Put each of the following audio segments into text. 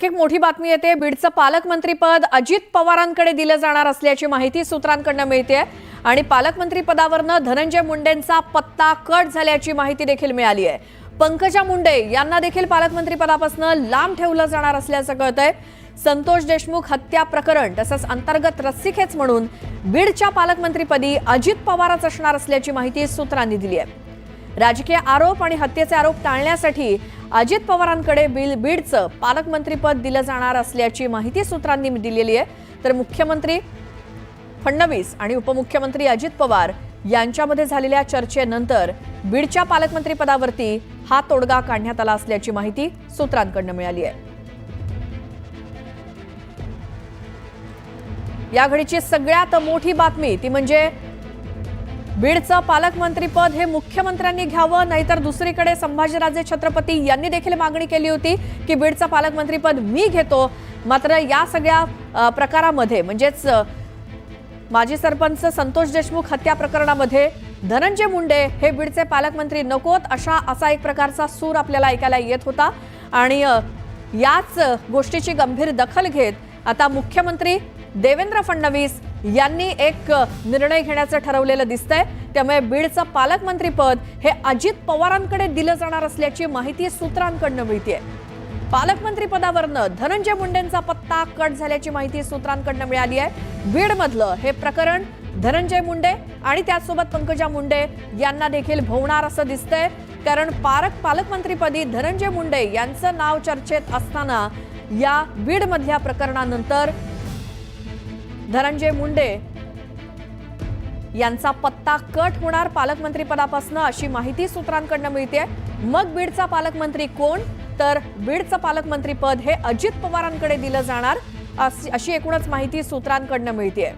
एक मोठी बातमी येते। बीडचं पालकमंत्रीपद अजित पवारांकडे दिलं जाणार असल्याची माहिती सूत्रांकडून मिळते आणि पालकमंत्री पदावरनं धनंजय मुंडेंचा पत्ता कट झाल्याची माहिती देखील मिळाली आहे। पंकजा मुंडे यांना देखील पालकमंत्री पदापासून लांब ठेवलं जाणार असल्याचं कळतंय। संतोष देशमुख हत्या प्रकरण तसंच अंतर्गत रस्सीखेच म्हणून बीडच्या पालकमंत्रीपदी अजित पवारच असणार असल्याची माहिती सूत्रांनी दिली आहे। राजकीय आरोप आणि हत्येचे आरोप टाळण्यासाठी अजित पवारांकडे बीडचं पालकमंत्रीपद दिलं जाणार असल्याची माहिती सूत्रांनी दिलेली आहे। तर मुख्यमंत्री फडणवीस आणि उपमुख्यमंत्री अजित पवार यांच्यामध्ये झालेल्या चर्चेनंतर बीडच्या पालकमंत्रीपदावरती हा तोडगा काढण्यात आला असल्याची माहिती सूत्रांकडून मिळाली आहे। या घडीची सगळ्यात मोठी बातमी ती म्हणजे बीडचं पालकमंत्रीपद हे मुख्यमंत्र्यांनी घ्यावं, नाहीतर दुसरीकडे संभाजीराजे छत्रपती यांनी देखील मागणी केली होती की बीडचं पालकमंत्रीपद मी घेतो। मात्र या सगळ्या प्रकारामध्ये म्हणजेच माजी सरपंच संतोष देशमुख हत्या प्रकरणामध्ये धनंजय मुंडे हे बीडचे पालकमंत्री नकोत असा एक प्रकारचा सूर आपल्याला ऐकायला येत होता आणि याच गोष्टीची गंभीर दखल घेत आता मुख्यमंत्री देवेंद्र फडणवीस यांनी एक निर्णय घेण्याचं ठरवलेलं दिसतंय। त्यामुळे बीडचं पालकमंत्रीपद हे अजित पवारांकडे दिलं जाणार असल्याची माहिती सूत्रांकडून मिळतेय। पालकमंत्रीपदावरनं धनंजय मुंडेंचा पत्ता कट झाल्याची माहिती सूत्रांकडून मिळाली आहे। बीडमधलं हे प्रकरण धनंजय मुंडे आणि त्याचसोबत पंकजा मुंडे यांना देखील भोवणार असं दिसतंय, कारण पालकमंत्रीपदी धनंजय मुंडे यांचं नाव चर्चेत असताना या बीडमधल्या प्रकरणानंतर धनंजय मुंडे यांचा पत्ता कट होणार पालकमंत्रीपदापासून अशी माहिती सूत्रांकडून मिळते। मग बीडचा पालकमंत्री कोण, तर बीडचं पालकमंत्रीपद हे अजित पवारांकडे दिलं जाणार अशी एकूणच माहिती सूत्रांकडून मिळते।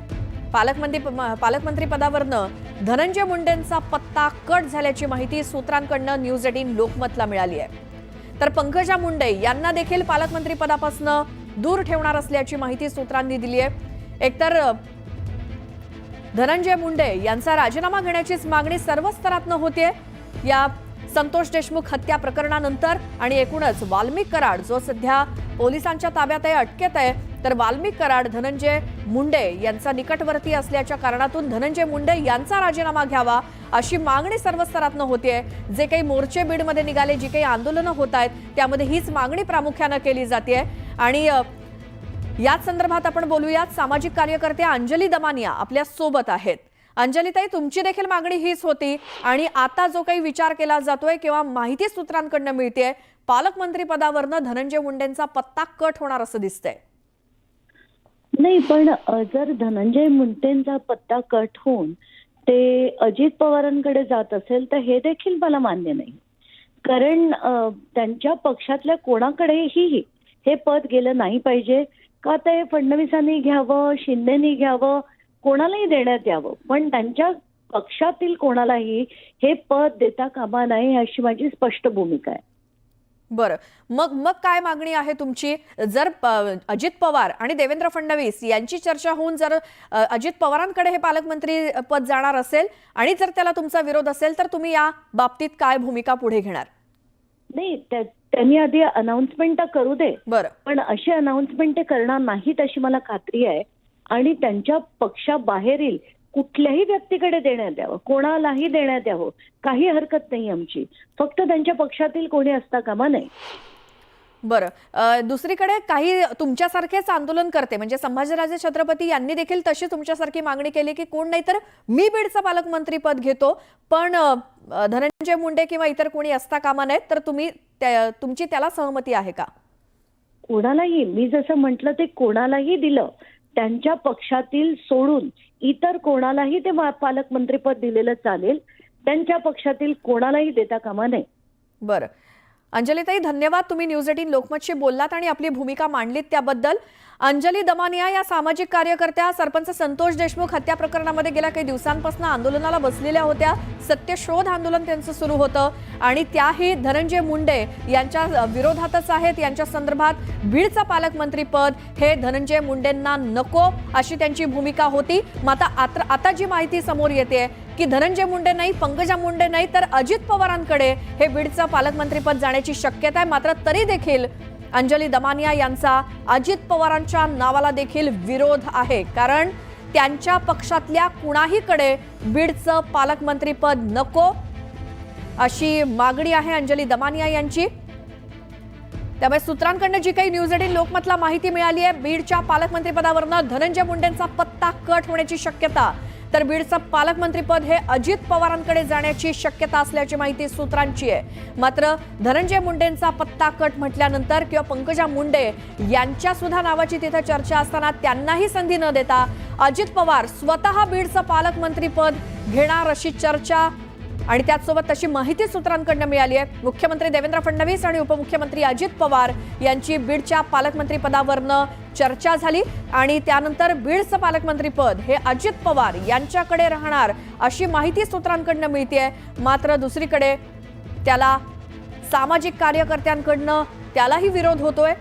पालकमंत्रीपदावरनं धनंजय मुंडेंचा पत्ता कट झाल्याची माहिती सूत्रांकडून न्यूज 18 लोकमतला मिळाली आहे। तर पंकजा मुंडे यांना देखील पालकमंत्रीपदापासून दूर ठेवणार असल्याची माहिती सूत्रांनी दिली आहे। एकतर धनंजय मुंडे यांचा राजीनामा घेण्याचीच मागणी सर्व स्तरातून होतीये या संतोष देशमुख हत्या प्रकरणानंतर आणि एकूणच वाल्मिक कराड जो सध्या पोलिसांच्या ताब्यात आहे, अटकेत आहे, तर वाल्मिक कराड धनंजय मुंडे यांचा निकटवर्ती असल्याच्या कारणातून धनंजय मुंडे यांचा राजीनामा घ्यावा अशी मागणी सर्व स्तरातून होतीये। जे काही मोर्चे बीडमध्ये निघाले, जी काही आंदोलनं होत आहेत, त्यामध्ये हीच मागणी प्रामुख्याने केली जाते आणि याच संदर्भात आपण बोलूयात। सामाजिक कार्यकर्ते अंजली दमानिया आपल्या सोबत आहेत। अंजलीताई, तुमची देखील मागणी हीच होती आणि आता जो काही विचार केला जातोय किंवा माहिती सूत्रांकडून मिळतेय, पालकमंत्री पदावरनं धनंजय मुंडेंचा पत्ता कट होणार असं दिसतंय। नाही, पण जर धनंजय मुंडेंचा पत्ता कट होऊन ते अजित पवारांकडे जात असेल तर हे देखील मला मान्य नाही, कारण त्यांच्या पक्षातल्या कोणाकडेही हे पद गेलं नाही पाहिजे का ते फडणवीसांनी घ्यावं, शिंदेनी घ्यावं, कोणालाही देण्यात यावं, पण त्यांच्या पक्षातील कोणालाही हे पद देता कामा नये अशी माझी स्पष्ट भूमिका आहे। बरं, मग काय मागणी आहे तुमची? जर अजित पवार आणि देवेंद्र फडणवीस यांची चर्चा होऊन जर अजित पवारांकडे हे पालकमंत्री पद जाणार असेल आणि जर त्याला तुमचा विरोध असेल तर तुम्ही या बाबतीत काय भूमिका पुढे घेणार? नाही, त्यांनी आधी अनाउन्समेंट करू दे, बरं, पण अशी अनाउन्समेंट ते करणार नाहीत अशी मला खात्री आहे आणि त्यांच्या पक्षाबाहेरील कुठल्याही व्यक्तीकडे देण्यात यावं, कोणालाही देण्यात यावं, काही हरकत नाही आमची, फक्त त्यांच्या पक्षातील कोणी असता कामा नये। बरं, दुसरीकडे काही तुमच्यासारखेच आंदोलन करते म्हणजे संभाजीराजे छत्रपती यांनी देखील तशी तुमच्यासारखी मागणी केली की कोण नाही तर मी बीडचं पालकमंत्री पद घेतो, पण धनंजय मुंडे किंवा इतर कोणी असता कामा नये, तर तुमची त्याला सहमती आहे का? कोणालाही, मी जसं म्हटलं ते कोणालाही दिलं, त्यांच्या पक्षातील सोडून इतर कोणालाही ते पालकमंत्रीपद दिलेलं चालेल, त्यांच्या पक्षातील कोणालाही देता कामा नये। बरं, अंजलीताई धन्यवाद, तुम्ही न्यूज 18 लोकमतशी बोललात आणि आपली भूमिका मांडलीत त्याबद्दल। अंजली दमानिया या सामाजिक कार्यकर्त्या सरपंच संतोष देशमुख हत्या प्रकरणामध्ये गेल्या काही दिवसांपासून आंदोलनाला बसलेल्या होत्या। सत्यशोध आंदोलन त्यांचं सुरू होतं आणि त्याही धनंजय मुंडे यांच्या विरोधातच आहेत। यांच्या संदर्भात बीडचा पालकमंत्री पद हे धनंजय मुंडेंना नको अशी त्यांची भूमिका होती। मात्र आता जी माहिती समोर येते की धनंजय मुंडे नाही, पंकजा मुंडे नाही, तर अजित पवारांकडे हे बीडचं पालकमंत्रीपद जाण्याची शक्यता आहे। मात्र तरी देखील अंजली दमानिया यांचा अजित पवारांच्या नावाला देखील विरोध आहे, कारण त्यांच्या पक्षातल्या कुणाहीकडे बीडचं पालकमंत्रीपद नको अशी मागणी आहे अंजली दमानिया यांची। त्यामुळे सूत्रांकडून जी काही न्यूज 18 लोकमतला माहिती मिळाली आहे, बीडच्या पालकमंत्रीपदावरनं धनंजय मुंडेंचा पत्ता कट होण्याची शक्यता, तर बीडचं पालकमंत्रीपद हे अजित पवारांकडे जाण्याची शक्यता असल्याची माहिती सूत्रांची आहे। मात्र धनंजय मुंडेंचा पत्ता कट म्हटल्यानंतर किंवा पंकजा मुंडे यांच्या सुद्धा नावाची तिथे चर्चा असताना त्यांनाही संधी न देता अजित पवार स्वतः बीडचं पालकमंत्रीपद घेणार अशी चर्चा आणि त्याचसोबत तशी माहिती सूत्रांकडून मिळाली आहे। मुख्यमंत्री देवेंद्र फडणवीस आणि उपमुख्यमंत्री अजित पवार यांची बीडच्या पालकमंत्रीपदावरनं चर्चा झाली आणि त्यानंतर बीडचं पालकमंत्रीपद हे अजित पवार यांच्याकडे राहणार अशी माहिती सूत्रांकडून मिळते। मात्र दुसरीकडे त्याला सामाजिक कार्यकर्त्यांकडून त्यालाही विरोध होतोय,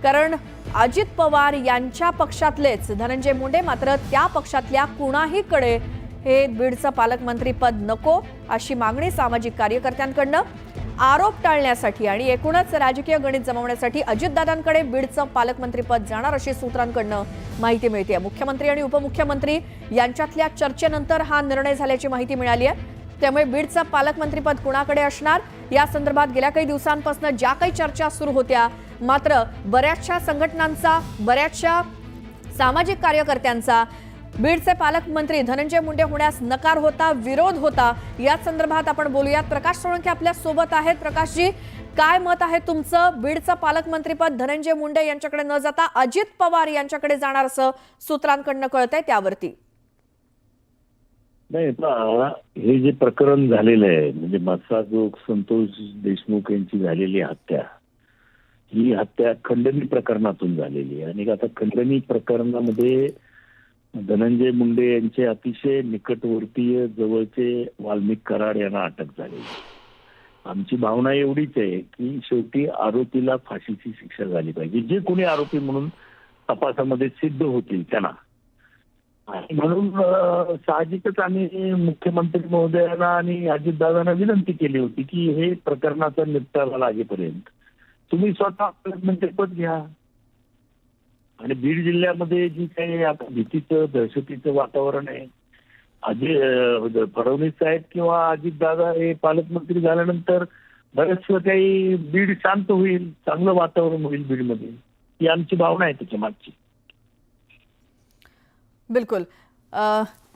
कारण अजित पवार यांच्या पक्षातलेच धनंजय मुंडे मात्र त्या पक्षातल्या कुणाहीकडे हे बीडचं पालकमंत्रीपद नको अशी मागणी सामाजिक कार्यकर्त्यांकडून आरोप टाळण्यासाठी आणि एकूणच राजकीय गणित जमवण्यासाठी अजितदादांकडे बीडचं पालकमंत्रीपद जाणार अशी सूत्रांकडून माहिती मिळते। मुख्यमंत्री आणि उपमुख्यमंत्री यांच्यातल्या चर्चेनंतर हा निर्णय झाल्याची माहिती मिळाली आहे। त्यामुळे बीडचं पालकमंत्रीपद कुणाकडे असणार या संदर्भात गेल्या काही दिवसांपासून ज्या काही चर्चा सुरू होत्या, मात्र बऱ्याचशा संघटनांचा, बऱ्याचशा सामाजिक कार्यकर्त्यांचा बीडचे पालकमंत्री धनंजय मुंडे होण्यास नकार होता, विरोध होता। या संदर्भात आपण बोलूयात। प्रकाश सोळंके आपल्या सोबत आहेत। प्रकाशजी, काय मत आहे तुमचं? बीडचं पालकमंत्रीपद धनंजय मुंडे यांच्याकडे न जाता अजित पवार यांच्याकडे जाणार असं सूत्रांकडून कळतंय, त्यावरती नाही, हे जे प्रकरण झालेलं आहे म्हणजे मत्स्योद्योग संतोष देशमुख यांची झालेली हत्या, ही हत्या खंडणी प्रकरणातून झालेली आहे आणि आता खंडणी प्रकरणामध्ये धनंजय मुंडे यांचे अतिशय निकटवर्तीय जवळचे वाल्मिक कराड यांना अटक झाली। आमची भावना एवढीच आहे की शेवटी आरोपीला फाशीची शिक्षा झाली पाहिजे, जे कोणी आरोपी म्हणून तपासामध्ये सिद्ध होतील त्यांना। आणि म्हणून साहजिकच आम्ही मुख्यमंत्री महोदयांना आणि अजितदादांना विनंती केली होती की हे प्रकरणाचा निपटारा लागेपर्यंत तुम्ही स्वतः पालकमंत्रीपद घ्या। आणि बीड जिल्ह्यामध्ये जी काही आता भीतीचं दहशतीचं वातावरण आहे, फडणवीस साहेब किंवा अजितदादा हे पालकमंत्री झाल्यानंतर बरेचसं काही बीड शांत होईल, चांगलं वातावरण होईल बीडमध्ये, ही आमची भावना आहे त्याच्या मागची। बिलकुल।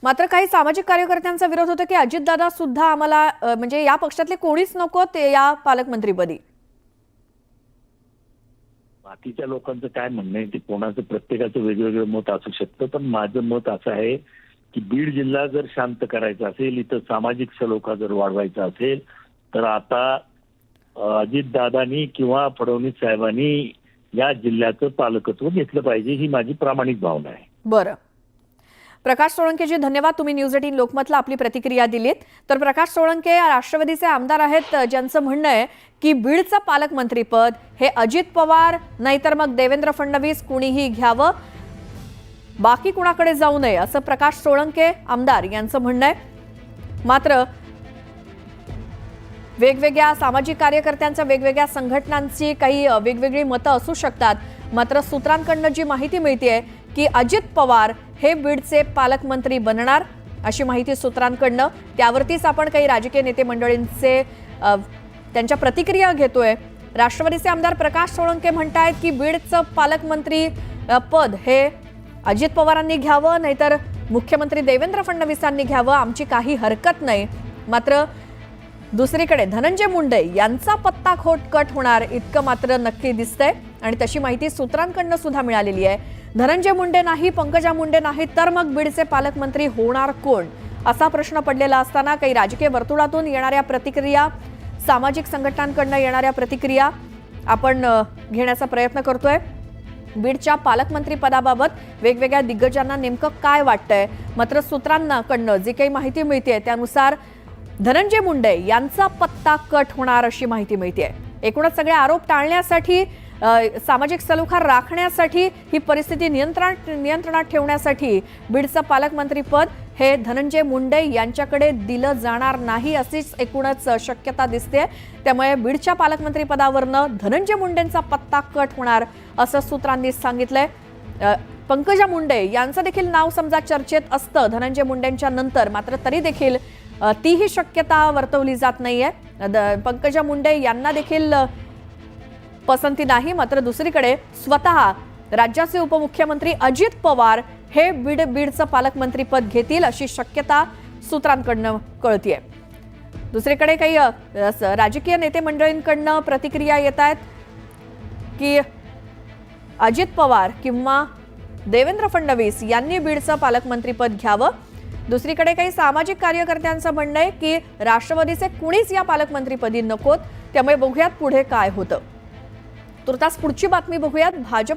मात्र काही सामाजिक कार्यकर्त्यांचा विरोध होता की अजितदादा सुद्धा आम्हाला म्हणजे या पक्षातले कोणीच नको ते या पालकमंत्रीपदी। बाकीच्या लोकांचं काय म्हणणं आहे ते कोणाचं प्रत्येकाचं वेगवेगळं मत असू शकतं, पण माझं मत असं आहे की बीड जिल्हा जर शांत करायचा असेल, इथं सामाजिक सलोखा जर वाढवायचा असेल, तर आता अजितदादांनी किंवा फडणवीस साहेबांनी या जिल्ह्याचं पालकत्व घेतलं पाहिजे, ही माझी प्रामाणिक भावना आहे। बरं, प्रकाश सोळंकेजी धन्यवाद, तुम्ही न्यूज 18 लोकमतला आपली प्रतिक्रिया दिलीत। तर प्रकाश सोळंके राष्ट्रवादीचे आमदार आहेत, ज्यांचं म्हणणं आहे की बीडचं पालकमंत्रीपद हे अजित पवार नाहीतर मग देवेंद्र फडणवीस कुणीही घ्यावं, बाकी कुणाकडे जाऊ नये असं प्रकाश सोळंके आमदार यांचं म्हणणं आहे। मात्र वेगवेगळ्या सामाजिक कार्यकर्त्यांच्या, वेगवेगळ्या संघटनांची काही वेगवेगळी मतं असू शकतात, मात्र सूत्रांकडून जी माहिती मिळते की अजित पवार हे बीडचे पालकमंत्री बनणार अशी माहिती सूत्रांकडून, त्यावरतीच आपण काही राजकीय नेते मंडळींचे त्यांच्या प्रतिक्रिया घेतोय। राष्ट्रवादीचे आमदार प्रकाश सोळंके म्हणतायत की बीडचं पालकमंत्री पद हे अजित पवारांनी घ्यावं नाहीतर मुख्यमंत्री देवेंद्र फडणवीसांनी घ्यावं, आमची काही हरकत नाही। मात्र दुसरीकडे धनंजय मुंडे यांचा पत्ता कट होणार इतकं मात्र नक्की दिसतंय आणि तशी माहिती सूत्रांकडून सुद्धा मिळालेली आहे। धनंजय मुंडे नाही, पंकजा मुंडे नाही, तर मग बीडचे पालकमंत्री होणार कोण असा प्रश्न पडलेला असताना काही राजकीय वर्तुळातून येणाऱ्या प्रतिक्रिया, सामाजिक संघटनांकडून येणाऱ्या प्रतिक्रिया आपण घेण्याचा प्रयत्न करतोय। बीडच्या पालकमंत्री पदाबाबत वेगवेगळ्या दिग्गजांना नेमकं काय वाटतंय, मात्र सूत्रांकडून जी काही माहिती मिळते त्यानुसार धनंजय मुंडे यांचा पत्ता कट होणार अशी माहिती मिळते। एकूणच सगळे आरोप टाळण्यासाठी, सामाजिक सलोखा राखण्यासाठी, ही परिस्थिती नियंत्रणात ठेवण्यासाठी बीडचं पालकमंत्री पद हे धनंजय मुंडे यांच्याकडे दिलं जाणार नाही अशीच एकूणच शक्यता दिसते। त्यामुळे बीडच्या पालकमंत्री पदावरनं धनंजय मुंडेंचा पत्ता कट होणार असं सूत्रांनी सांगितलंय। पंकजा मुंडे यांचं देखील नाव समजा चर्चेत असतं धनंजय मुंडेंच्या नंतर, मात्र तरी देखील तीही शक्यता वर्तवली जात नाहीये। पंकजा मुंडे यांना देखील पसंती नाही, मात्र दुसरीकडे स्वतः राज्याचे उपमुख्यमंत्री अजित पवार हे बीडचं पालकमंत्रीपद घेतील अशी शक्यता सूत्रांकडनं कळतीये। दुसरीकडे काही राजकीय नेते मंडळींकडनं प्रतिक्रिया येत आहेत की अजित पवार किंवा देवेंद्र फडणवीस यांनी बीडचं पालकमंत्रीपद घ्यावं। दुसरीकडे काही सामाजिक कार्यकर्त्यांचं म्हणणं आहे की राष्ट्रवादीचे कुणीच या पालकमंत्रीपदी नकोत। त्यामुळे बघूयात पुढे काय होतं। तुर्तास पुढची बातमी बघूयात। भाजप